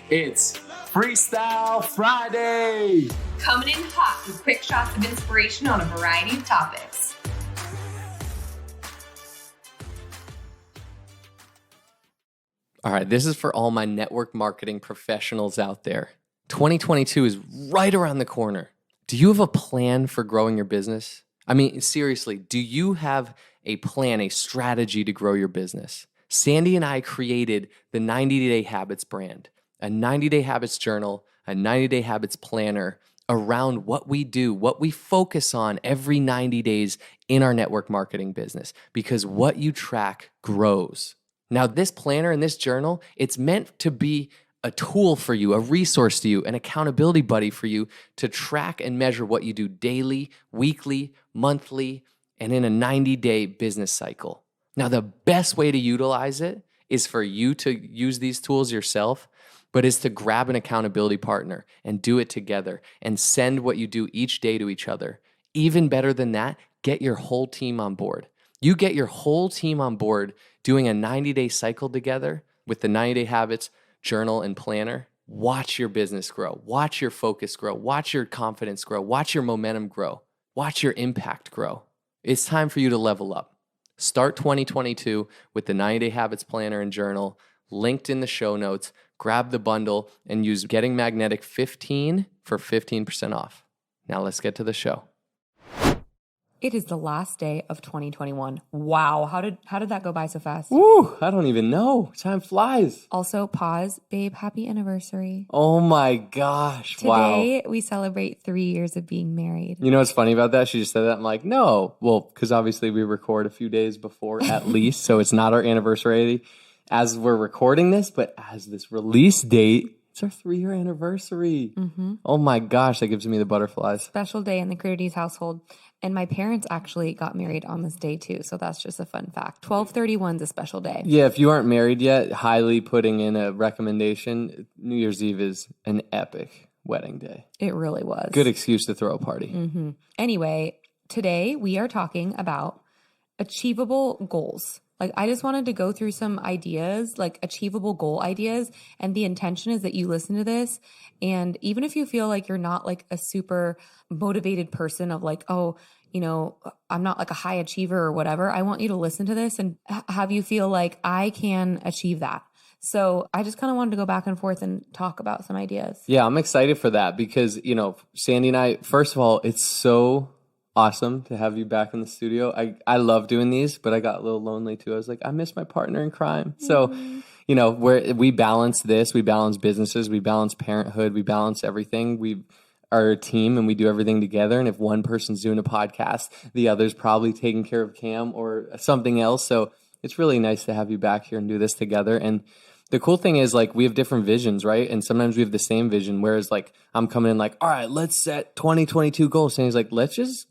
It's Freestyle Friday! Coming in hot with quick shots of inspiration on a variety of topics. All right, this is for all my network marketing professionals out there. 2022 is right around the corner. Do you have a plan for growing your business? I mean, seriously, do you have a plan, a strategy to grow your business? Sandy and I created the 90-Day Habits brand, a 90-Day Habits journal, a 90-Day Habits planner around what we do, what we focus on every 90 days in our network marketing business, because what you track grows. Now, this planner and this journal, it's meant to be a tool for you, a resource to you, an accountability buddy for you to track and measure what you do daily, weekly, monthly, and in a 90-day business cycle. Now, the best way to utilize it is for you to use these tools yourself, but is to grab an accountability partner and do it together and send what you do each day to each other. Even better than that, get your whole team on board. You get your whole team on board doing a 90-day cycle together with the 90-Day Habits journal and planner. Watch your business grow. Watch your focus grow. Watch your confidence grow. Watch your momentum grow. Watch your impact grow. It's time for you to level up. Start 2022 with the 90-Day Habits planner and journal linked in the show notes. Grab the bundle and use Getting Magnetic 15 for 15% off. Now let's get to the show. It is the last day of 2021. Wow, how did that go by so fast? Woo, I don't even know. Time flies. Also, pause, babe, happy anniversary. Oh my gosh, Today, we celebrate 3 years of being married. You know what's funny about that? She just said that. I'm like, no. Well, because obviously we record a few days before at least, so it's not our anniversary as we're recording this, but as this release date, it's our 3-year anniversary. Mm-hmm. Oh my gosh, that gives me the butterflies. Special day in the Critters household. And my parents actually got married on this day too, so that's just a fun fact. 12/31 is a special day. Yeah, if you aren't married yet, highly putting in a recommendation. New Year's Eve is an epic wedding day. It really was. Good excuse to throw a party. Mm-hmm. Anyway, today we are talking about achievable goals. Like, I just wanted to go through some ideas, like achievable goal ideas. And the intention is that you listen to this. And even if you feel like you're not like a super motivated person of like, oh, you know, I'm not like a high achiever or whatever, I want you to listen to this and have you feel like I can achieve that. So I just kind of wanted to go back and forth and talk about some ideas. Yeah, I'm excited for that because, you know, Sandy and I, first of all, it's so awesome to have you back in the studio. I love doing these, but I got a little lonely too. I was like, I miss my partner in crime. So, you know, we balance this, we balance businesses, we balance parenthood, we balance everything. We are a team and we do everything together. And if one person's doing a podcast, the other's probably taking care of Cam or something else. So it's really nice to have you back here and do this together. And the cool thing is, like, we have different visions, right? And sometimes we have the same vision, whereas, like, I'm coming in like, all right, let's set 2022 goals. And he's like, let's just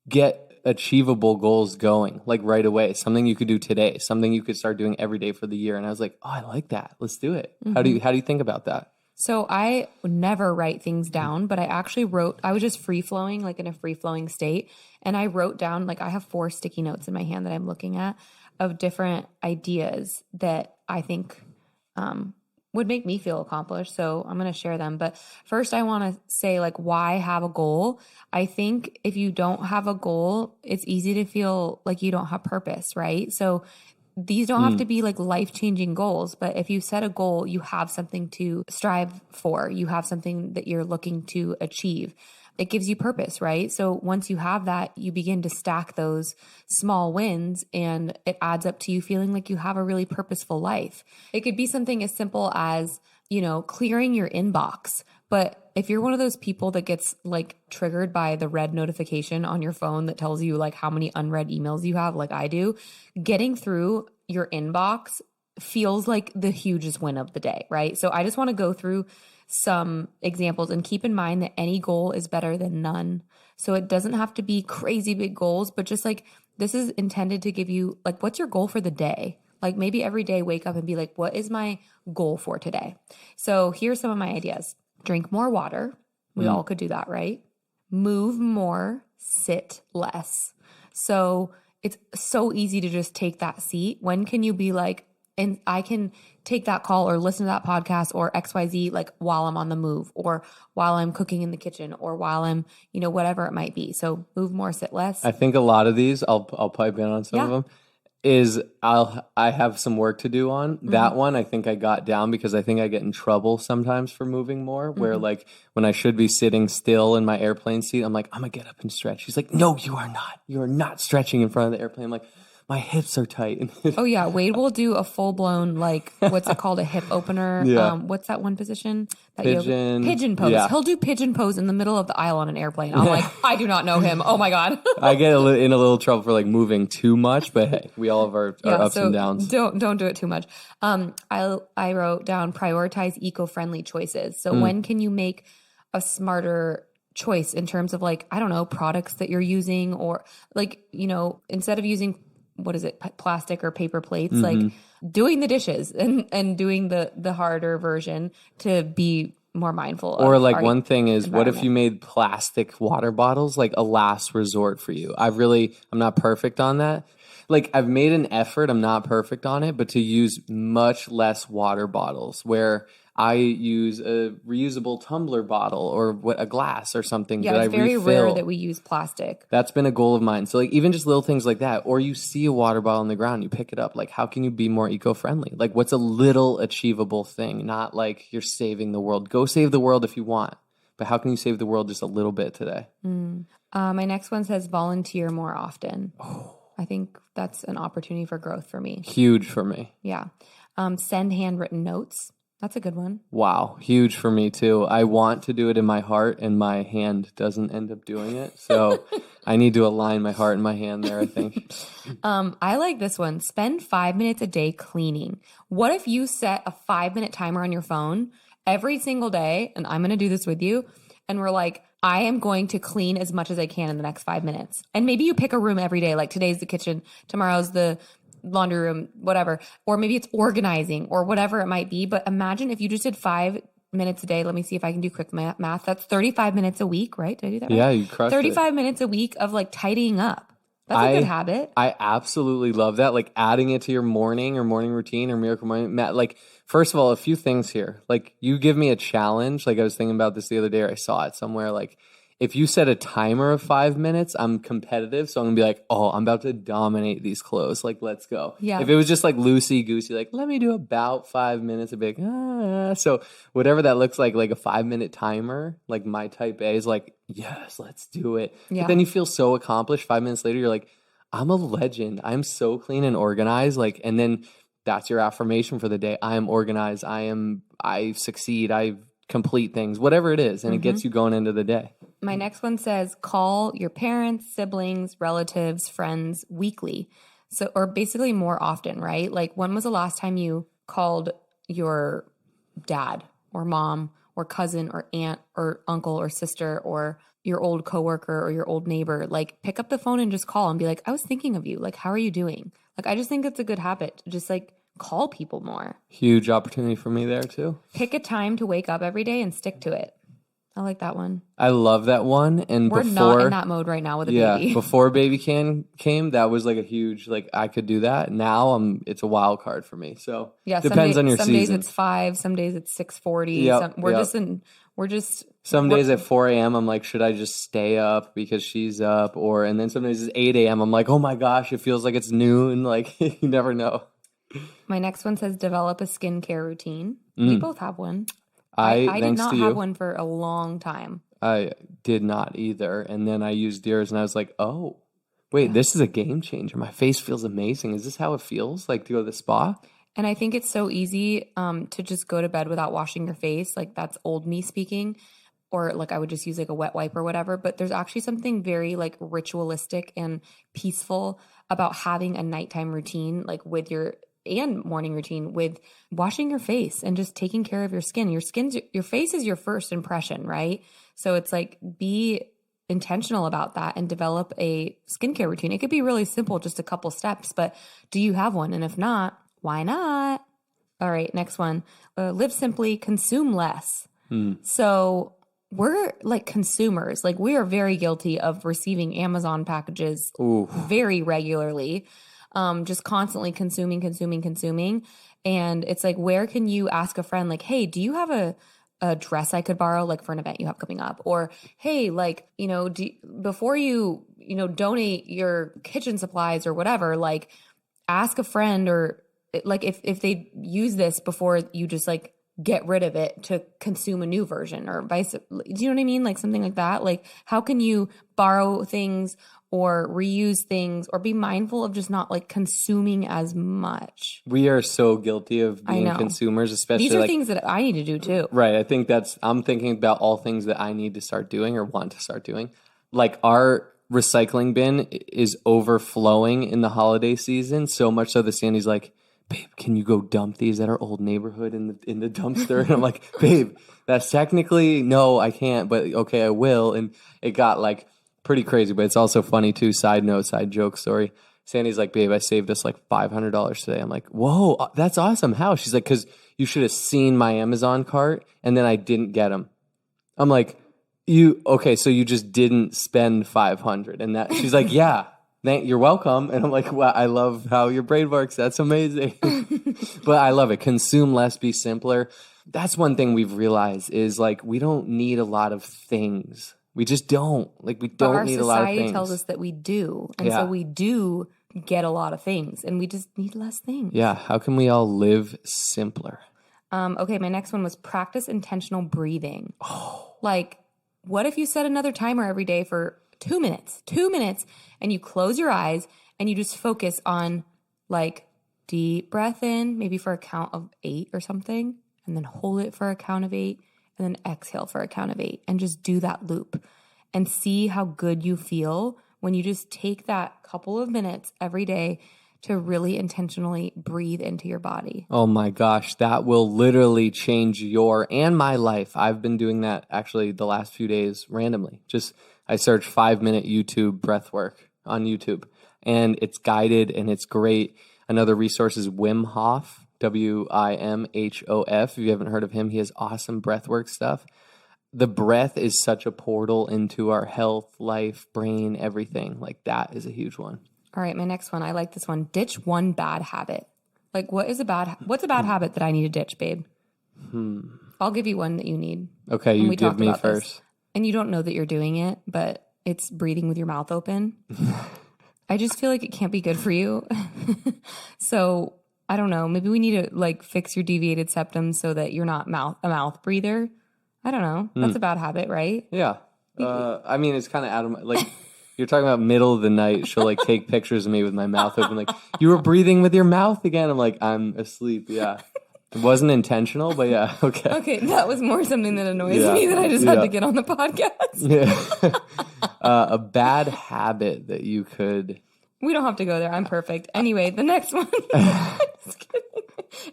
get achievable goals going, like right away. Something you could do today, something you could start doing every day for the year. And I was like, oh, I like that. Let's do it. Mm-hmm. How do you think about that? So I never write things down, but I actually I was just free flowing, like in a free flowing state. And I wrote down, like, I have 4 sticky notes in my hand that I'm looking at of different ideas that I think would make me feel accomplished. So I'm going to share them. But first I want to say, like, why have a goal? I think if you don't have a goal, it's easy to feel like you don't have purpose, right? So these don't have to be like life-changing goals, but if you set a goal, you have something to strive for. You have something that you're looking to achieve. It gives you purpose, right? So once you have that, you begin to stack those small wins and it adds up to you feeling like you have a really purposeful life. It could be something as simple as, you know, clearing your inbox. But if you're one of those people that gets like triggered by the red notification on your phone that tells you like how many unread emails you have, like I do, getting through your inbox feels like the hugest win of the day, right? So I just want to go through some examples and keep in mind that any goal is better than none. So it doesn't have to be crazy big goals, but just like this is intended to give you like, what's your goal for the day? Like maybe every day wake up and be like, what is my goal for today? So here's some of my ideas. Drink more water. We all could do that, right? Move more, sit less. So it's so easy to just take that seat. When can you be like, and I can take that call or listen to that podcast or XYZ like while I'm on the move or while I'm cooking in the kitchen or while I'm, whatever it might be. So move more, sit less. I think a lot of these, I'll pipe in on some of them, is I have some work to do on. That one I think I got down because I think I get in trouble sometimes for moving more, where like when I should be sitting still in my airplane seat, I'm like, I'm gonna get up and stretch. She's like, no, you are not. You are not stretching in front of the airplane. I'm like, my hips are tight. Oh yeah, Wade will do a full blown like what's it called, a hip opener? Yeah. What's that one position? That Pigeon pose. Yeah. He'll do pigeon pose in the middle of the aisle on an airplane. I'm like, I do not know him. Oh my god. I get in a little trouble for like moving too much, but hey, we all have our ups and downs. Don't do it too much. I wrote down prioritize eco-friendly choices. So when can you make a smarter choice in terms of like, I don't know, products that you're using, or like, instead of using plastic or paper plates, like doing the dishes and doing the harder version to be more mindful. Or like one thing is, what if you made plastic water bottles like a last resort for you? I'm not perfect on that. Like I've made an effort, I'm not perfect on it, but to use much less water bottles where I use a reusable tumbler bottle or a glass or something that I refill. Yeah, it's very rare that we use plastic. That's been a goal of mine. So like even just little things like that, or you see a water bottle on the ground, you pick it up. Like how can you be more eco-friendly? Like what's a little achievable thing? Not like you're saving the world. Go save the world if you want. But how can you save the world just a little bit today? My next one says volunteer more often. I think that's an opportunity for growth for me. Huge for me. Yeah. Send handwritten notes. That's a good one. Wow. Huge for me too. I want to do it in my heart and my hand doesn't end up doing it. So I need to align my heart and my hand there, I think. I like this one. Spend 5 minutes a day cleaning. What if you set a 5-minute timer on your phone every single day? And I'm going to do this with you. And we're like, I am going to clean as much as I can in the next 5 minutes. And maybe you pick a room every day. Like today's the kitchen, tomorrow's the laundry room, whatever. Or maybe it's organizing or whatever it might be. But imagine if you just did 5 minutes a day. Let me see if I can do quick math. That's 35 minutes a week, right? Did I do that right? Yeah, you crushed 35 minutes a week of like tidying up. That's a good habit. I absolutely love that. Like adding it to your morning or morning routine or miracle morning. Like, first of all, a few things here. Like you give me a challenge. Like I was thinking about this the other day, or I saw it somewhere. Like if you set a timer of 5 minutes, I'm competitive. So I'm gonna be like, oh, I'm about to dominate these clothes. Like, let's go. Yeah. If it was just like loosey goosey, like let me do about 5 minutes, I'd be like, So whatever that looks like a 5-minute timer, like my type A is like, yes, let's do it. Yeah. But then you feel so accomplished. 5 minutes later, you're like, I'm a legend. I'm so clean and organized. Like, and then that's your affirmation for the day. I am organized. I succeed. I complete things, whatever it is. And it gets you going into the day. My next one says call your parents, siblings, relatives, friends weekly. So, or basically more often, right? Like when was the last time you called your dad or mom or cousin or aunt or uncle or sister or your old coworker or your old neighbor? Like pick up the phone and just call and be like, I was thinking of you. Like, how are you doing? Like, I just think it's a good habit to just like call people more. Huge opportunity for me there too. Pick a time to wake up every day and stick to it. I like that one. I love that one. And we're not in that mode right now with a baby. Before baby came, that was like a huge, like I could do that. Now it's a wild card for me. So depends on your season. Some days it's 5, some days it's 6:40. Some days at 4 a.m. I'm like, should I just stay up because she's up? And then some days it's 8 a.m. I'm like, oh my gosh, it feels like it's noon. Like you never know. My next one says develop a skincare routine. We both have one. I did not have one for a long time. I did not either. And then I used yours and I was like, oh, wait, this is a game changer. My face feels amazing. Is this how it feels like to go to the spa? And I think it's so easy to just go to bed without washing your face. Like that's old me speaking. Or like I would just use like a wet wipe or whatever. But there's actually something very like ritualistic and peaceful about having a nighttime routine like with your and morning routine with washing your face and just taking care of your skin. Your face is your first impression, right? So it's like be intentional about that and develop a skincare routine. It could be really simple, just a couple steps, but do you have one? And if not, why not? All right, next one. Live simply, consume less. So we're like consumers. Like we are very guilty of receiving Amazon packages very regularly. just constantly consuming. And it's like, where can you ask a friend, like, hey, do you have a dress I could borrow, like for an event you have coming up? Or, hey, like, before you, donate your kitchen supplies or whatever, like ask a friend, or like if they use this before you just like get rid of it to consume a new version, or vice. Do you know what I mean? Like something like that. Like how can you borrow things or reuse things, or be mindful of just not like consuming as much? We are so guilty of being consumers, especially these are things that I need to do too. Right. I think I'm thinking about all things that I need to start doing or want to start doing. Like our recycling bin is overflowing in the holiday season, so much so that Sandy's like, babe, can you go dump these at our old neighborhood in the dumpster? And I'm like, babe, that's technically, no, I can't, but okay, I will. And it got like pretty crazy, but it's also funny too. Side joke story. Sandy's like, babe, I saved us like $500 today. I'm like, whoa, that's awesome. How? She's like, because you should have seen my Amazon cart and then I didn't get them. I'm like, so you just didn't spend 500, and that she's like, yeah, you're welcome. And I'm like, wow, I love how your brain works. That's amazing. But I love it. Consume less, be simpler. That's one thing we've realized is like, we don't need a lot of things. We just don't. Like, we don't need a lot of things. Our society tells us that we do. And so we do get a lot of things, and we just need less things. Yeah. How can we all live simpler? Okay, my next one was practice intentional breathing. Like, what if you set another timer every day for 2 minutes, and you close your eyes and you just focus on like deep breath in, maybe for a count of 8 or something, and then hold it for a count of 8, and then exhale for a count of 8, and just do that loop and see how good you feel when you just take that couple of minutes every day to really intentionally breathe into your body. Oh my gosh, that will literally change your and my life. I've been doing that actually the last few days randomly. I searched 5-minute YouTube breath work on YouTube, and it's guided and it's great. Another resource is Wim Hof, Wimhof. If you haven't heard of him, he has awesome breath work stuff. The breath is such a portal into our health, life, brain, everything. Like that is a huge one. All right, my next one. I like this one. Ditch one bad habit. Like, what's a bad habit that I need to ditch, babe? I'll give you one that you need. Okay, you give me first. And you don't know that you're doing it, but it's breathing with your mouth open. I just feel like it can't be good for you. So I don't know. Maybe we need to like fix your deviated septum so that you're not a mouth breather. I don't know. That's a bad habit, right? Yeah. I mean, it's kind of out of my, like, you're talking about middle of the night. She'll like take pictures of me with my mouth open. Like, you were breathing with your mouth again. I'm like, I'm asleep. Yeah. It wasn't intentional, but yeah. Okay. Okay. That was more something that annoys me that I just had to get on the podcast. Yeah. A bad habit that you could. We don't have to go there. I'm perfect. Anyway, the next one. Just kidding.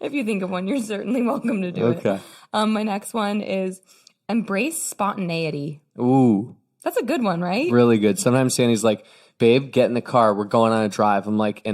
If you think of one, you're certainly welcome to do it. Okay. My next one is embrace spontaneity. Ooh. That's a good one, right? Really good. Sometimes Sandy's like, babe, get in the car. We're going on a drive. I'm like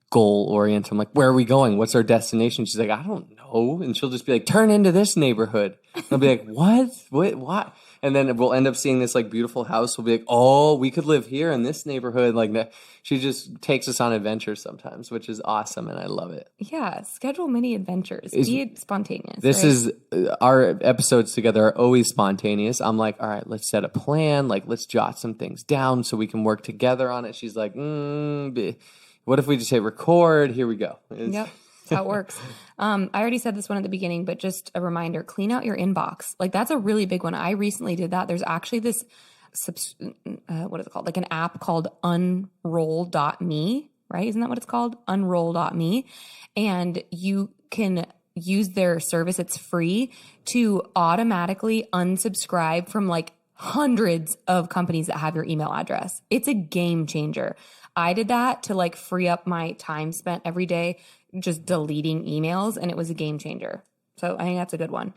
goal oriented. I'm like, where are we going? What's our destination? She's like, I don't know. And she'll just be like, turn into this neighborhood. And I'll be like, what? What? And then we'll end up seeing this like beautiful house. We'll be like, oh, we could live here in this neighborhood. Like that. She just takes us on adventures sometimes, which is awesome. And I love it. Yeah. Schedule mini adventures. Be spontaneous. This is our episodes together are always spontaneous. I'm like, all right, let's set a plan. Like, let's jot some things down so we can work together on it. She's like, what if we just hit record? Here we go. Yep. That's how it works. I already said this one at the beginning, but just a reminder, clean out your inbox. Like that's a really big one. I recently did that. There's actually this, what is it called? Like an app called unroll.me, right? Isn't that what it's called? Unroll.me. And you can use their service. It's free to automatically unsubscribe from like hundreds of companies that have your email address. It's a game changer. I did that to like free up my time spent every day just deleting emails, and it was a game changer. So I think that's a good one.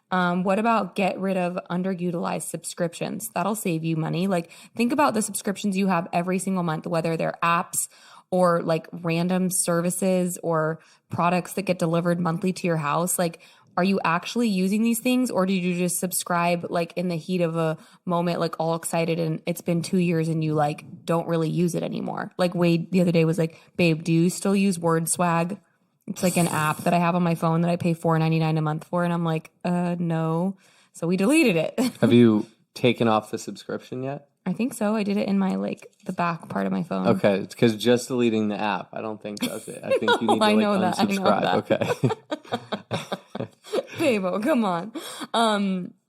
What about get rid of underutilized subscriptions? That'll save you money. Like think about the subscriptions you have every single month, whether they're apps or like random services or products that get delivered monthly to your house. Like are you actually using these things, or did you just subscribe like in the heat of a moment, like all excited, and it's been 2 years and you like don't really use it anymore? Like Wade the other day was like, babe, do you still use Word Swag? It's like an app that I have on my phone that I pay $4.99 a month for. And I'm like, no. So we deleted it. Have you taken off the subscription yet? I think so. I did it in my like the back part of my phone. Okay, because just deleting the app, I don't think does it. I think you need to I like know that. unsubscribe. Okay. Babe, oh, come on.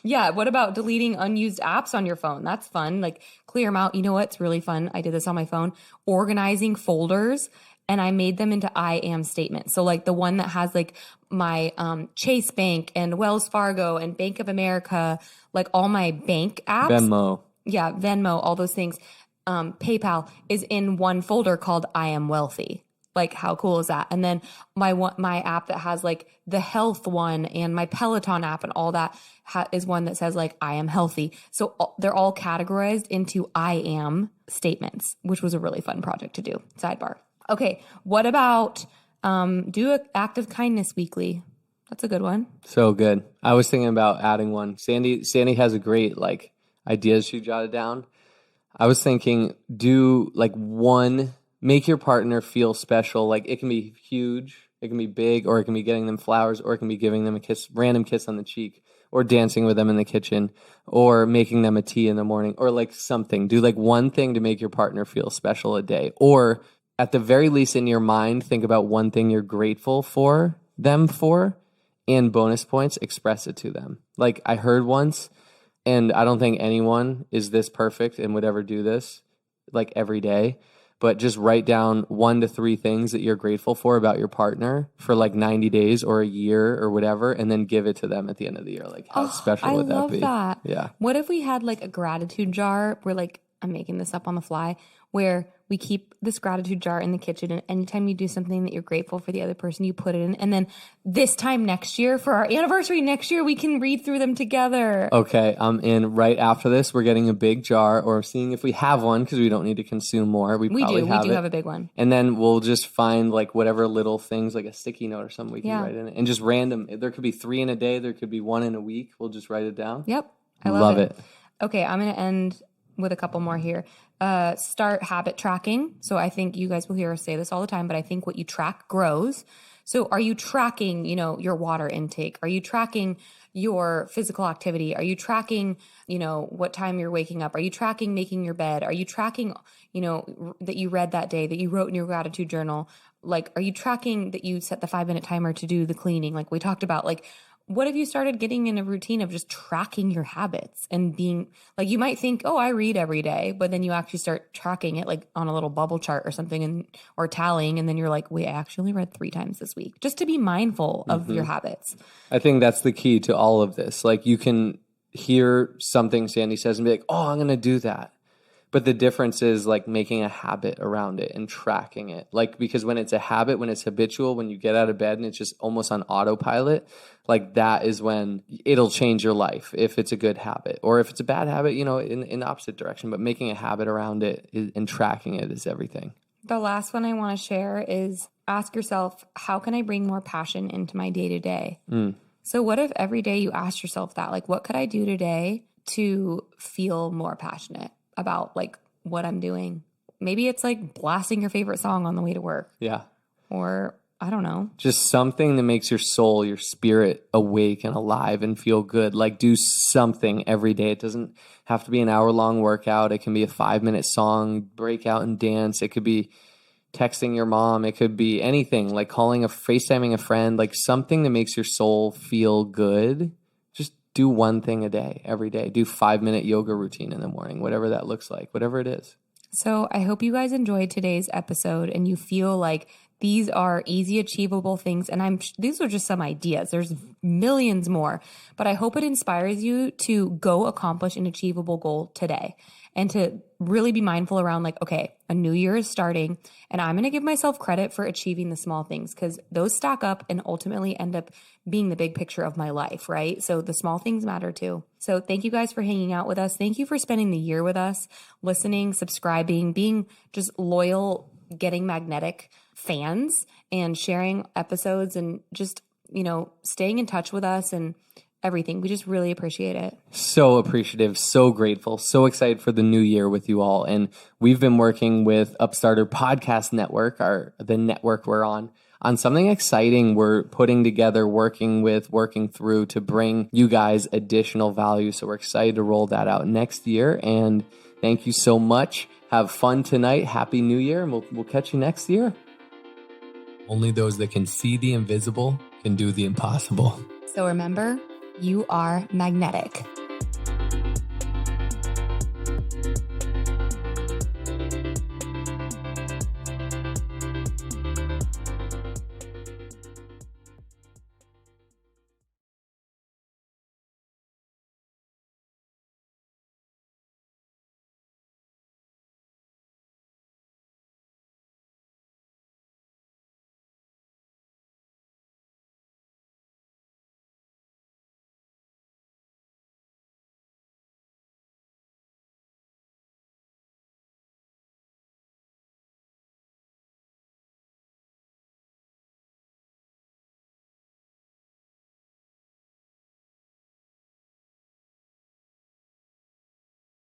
Yeah, what about deleting unused apps on your phone? That's fun. Like clear them out. You know what's really fun? I did this on my phone. Organizing folders, and I made them into I am statements. So like the one that has like my Chase Bank and Wells Fargo and Bank of America, like all my bank apps. Venmo. Yeah, Venmo, all those things. PayPal is in one folder called I am wealthy. Like, how cool is that? And then my app that has like the health one and my Peloton app and all that is one that says like I am healthy. So they're all categorized into I am statements, which was a really fun project to do. Sidebar. Okay, what about do an act of kindness weekly? That's a good one. So good. I was thinking about adding one. Sandy has a great like ideas she jotted down. I was thinking do like one, make your partner feel special. Like it can be huge, it can be big, or it can be getting them flowers, or it can be giving them a random kiss on the cheek, or dancing with them in the kitchen, or making them a tea in the morning, or like something. Do like one thing to make your partner feel special a day. Or at the very least in your mind, think about one thing you're grateful for them for, and bonus points, express it to them. Like I heard once, and I don't think anyone is this perfect and would ever do this like every day, but just write down 1 to 3 things that you're grateful for about your partner for like 90 days or a year or whatever, and then give it to them at the end of the year. Like how special would that be? I love that. Yeah. What if we had like a gratitude jar where like, I'm making this up on the fly, where we keep this gratitude jar in the kitchen, and anytime you do something that you're grateful for the other person, you put it in. And then this time next year, for our anniversary next year, we can read through them together. Okay, I'm in right after this. We're getting a big jar, or seeing if we have one, because we don't need to consume more. We do have a big one. And then we'll just find like whatever little things, like a sticky note or something we can write in it. And just random. There could be 3 in a day. There could be 1 in a week. We'll just write it down. Yep. I love it. Okay, I'm going to end with a couple more here. Start habit tracking. So I think you guys will hear us say this all the time, but I think what you track grows. So are you tracking, your water intake? Are you tracking your physical activity? Are you tracking, what time you're waking up? Are you tracking making your bed? Are you tracking, that you read that day, that you wrote in your gratitude journal? Like, are you tracking that you set the 5-minute timer to do the cleaning? Like we talked about, like, what if you started getting in a routine of just tracking your habits and being like, you might think, oh, I read every day, but then you actually start tracking it like on a little bubble chart or something, or tallying. And then you're like, wait, I actually read 3 times this week, just to be mindful of your habits. I think that's the key to all of this. Like you can hear something Sandy says and be like, oh, I'm going to do that. But the difference is like making a habit around it and tracking it. Like, because when it's a habit, when it's habitual, when you get out of bed and it's just almost on autopilot, like that is when it'll change your life if it's a good habit. Or if it's a bad habit, in the opposite direction. But making a habit around it and tracking it is everything. The last one I want to share is ask yourself, how can I bring more passion into my day-to-day? So what if every day you ask yourself that? Like, what could I do today to feel more passionate about like what I'm doing? Maybe it's like blasting your favorite song on the way to work. Yeah. Or I don't know. Just something that makes your soul, your spirit awake and alive and feel good. Like do something every day. It doesn't have to be an hour-long workout. It can be a 5-minute song, break out and dance. It could be texting your mom. It could be anything, like FaceTiming a friend, like something that makes your soul feel good. Do one thing a day, every day. Do 5-minute yoga routine in the morning, whatever that looks like, whatever it is. So I hope you guys enjoyed today's episode and you feel like these are easy, achievable things. And these are just some ideas. There's millions more, but I hope it inspires you to go accomplish an achievable goal today and to really be mindful around like, okay, a new year is starting and I'm going to give myself credit for achieving the small things because those stack up and ultimately end up being the big picture of my life, right? So the small things matter too. So thank you guys for hanging out with us. Thank you for spending the year with us, listening, subscribing, being just loyal, getting magnetic fans and sharing episodes and just staying in touch with us and everything. We just really appreciate it. So appreciative, so grateful, so excited for the new year with you all. And we've been working with Upstarter Podcast Network, the network we're on something exciting we're putting together, working through to bring you guys additional value. So we're excited to roll that out next year. And thank you so much. Have fun tonight. Happy New Year. And we'll catch you next year. Only those that can see the invisible can do the impossible. So remember, you are magnetic.